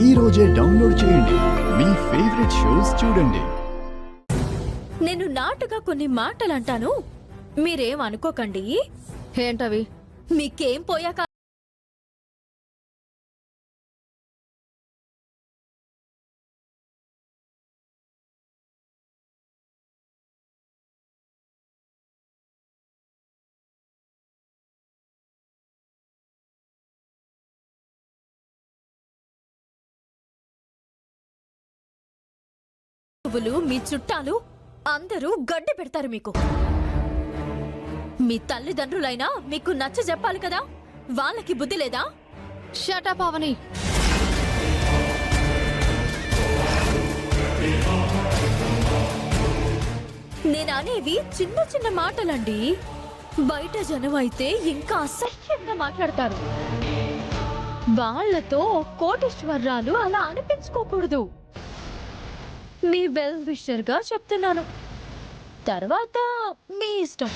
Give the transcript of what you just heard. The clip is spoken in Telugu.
ఈ రోజే డౌన్లోడ్ చేయండి మీ ఫేవరెట్ షోస్ చూడండి. నేను నాటుగా కొన్ని మాటలు అంటాను, మీరేం అనుకోకండి. ఏంటవి? మీకేం పోయాక మీ చుట్టాలు అందరూ గడ్డి పెడతారు మీకు. మీ తల్లిదండ్రులైనా మీకు నచ్చ చెప్పాలి కదా, వాళ్ళకి బుద్ధి లేదా? షట్ అప్ అవని. నేను అనేవి చిన్న చిన్న మాటలండి. బయట జనం అయితే ఇంకా అసహ్యంగా మాట్లాడతారు. వాళ్లతో కోటేశ్వరరాలు అలా అనిపించుకోకూడదు. మీ వెల్ విషర్ గా చెప్తున్నాను, తర్వాత మీ ఇష్టం.